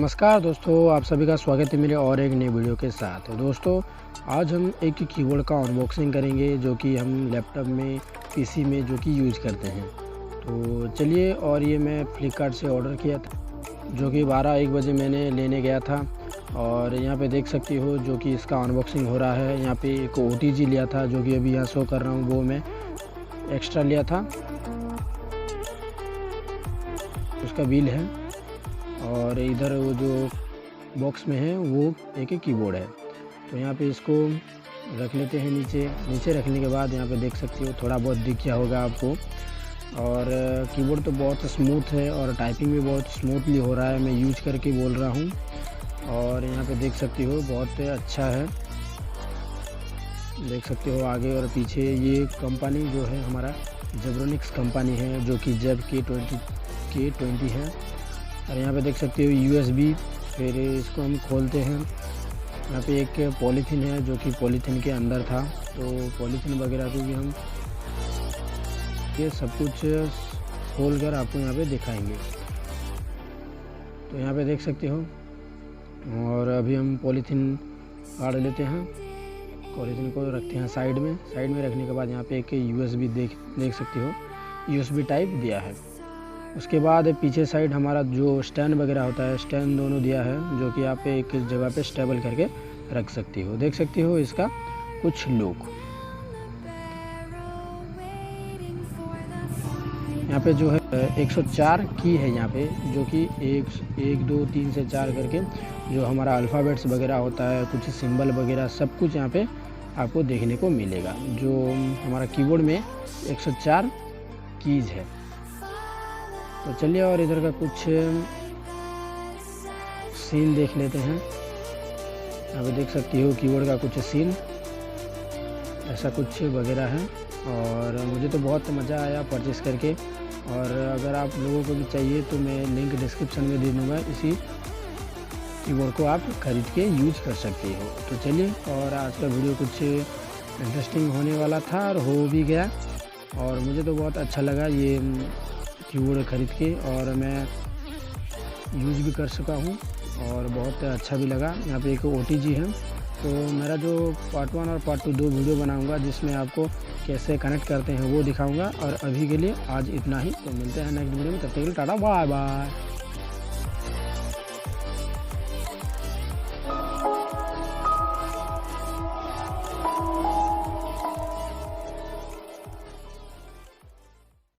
नमस्कार दोस्तों, आप सभी का स्वागत है मेरे और एक नई वीडियो के साथ। तो दोस्तों, आज हम एक कीबोर्ड का अनबॉक्सिंग करेंगे जो कि हम लैपटॉप में, पीसी में जो कि यूज़ करते हैं। तो चलिए, और ये मैं फ्लिपकार्ट से ऑर्डर किया था, जो कि 12-1 बजे मैंने लेने गया था। और यहाँ पे देख सकती हो जो कि इसका अनबॉक्सिंग हो रहा है। यहाँ पे एक OTG लिया था जो कि अभी यहाँ शो कर रहा हूँ, वो मैं एक्स्ट्रा लिया था, उसका बिल है। और इधर वो जो बॉक्स में है वो एक कीबोर्ड है। तो यहाँ पे इसको रख लेते हैं नीचे रखने के बाद यहाँ पे देख सकते हो थोड़ा बहुत दिख गया होगा आपको। और कीबोर्ड तो बहुत स्मूथ है और टाइपिंग भी बहुत स्मूथली हो रहा है, मैं यूज करके बोल रहा हूँ। और यहाँ पे देख सकती हो बहुत अच्छा है, देख सकते हो आगे और पीछे। ये कंपनी जो है हमारा जेब्रोनिक्स कंपनी है, जो कि जेब K20 है। और यहाँ पे देख सकते हो USB। फिर इसको हम खोलते हैं। यहाँ पे एक पॉलीथीन है जो कि पॉलीथीन के अंदर था, तो पॉलीथीन वगैरह को भी हम ये सब कुछ खोल कर आपको यहाँ पे दिखाएंगे। तो यहाँ पे देख सकते हो। और अभी हम पॉलीथीन काट लेते हैं, पॉलीथीन को रखते हैं साइड में रखने के बाद यहाँ पे एक USB देख सकते हो, USB टाइप दिया है। उसके बाद पीछे साइड हमारा जो स्टैंड वगैरह होता है, स्टैंड दोनों दिया है, जो कि आप एक जगह पे स्टेबल करके रख सकती हो। देख सकती हो इसका कुछ लुक। यहाँ पे जो है 104 की है यहाँ पे, जो कि 1 2 3 से 4 करके जो हमारा अल्फ़ाबेट्स वगैरह होता है, कुछ सिंबल वगैरह सब कुछ यहाँ पे आपको देखने को मिलेगा। जो हमारा कीबोर्ड में 104 कीज है। तो चलिए, और इधर का कुछ सीन देख लेते हैं। यहाँ पे देख सकती हो कीबोर्ड का कुछ सीन, ऐसा कुछ वगैरह है। और मुझे तो बहुत मज़ा आया परचेस करके। और अगर आप लोगों को भी चाहिए तो मैं लिंक डिस्क्रिप्शन में दे दूँगा, इसी कीबोर्ड को आप खरीद के यूज कर सकते हो। तो चलिए, और आज का वीडियो कुछ इंटरेस्टिंग होने वाला था और हो भी गया। और मुझे तो बहुत अच्छा लगा ये कीबोर्ड खरीद के, और मैं यूज भी कर सका हूँ और बहुत अच्छा भी लगा। यहाँ पे एक OTG है। तो मेरा जो पार्ट 1 और पार्ट 2 दो वीडियो बनाऊंगा जिसमें आपको कैसे कनेक्ट करते हैं वो दिखाऊंगा। और अभी के लिए आज इतना ही। तो मिलते हैं नेक्स्ट वीडियो में, तब तक के लिए टाटा बाय बाय।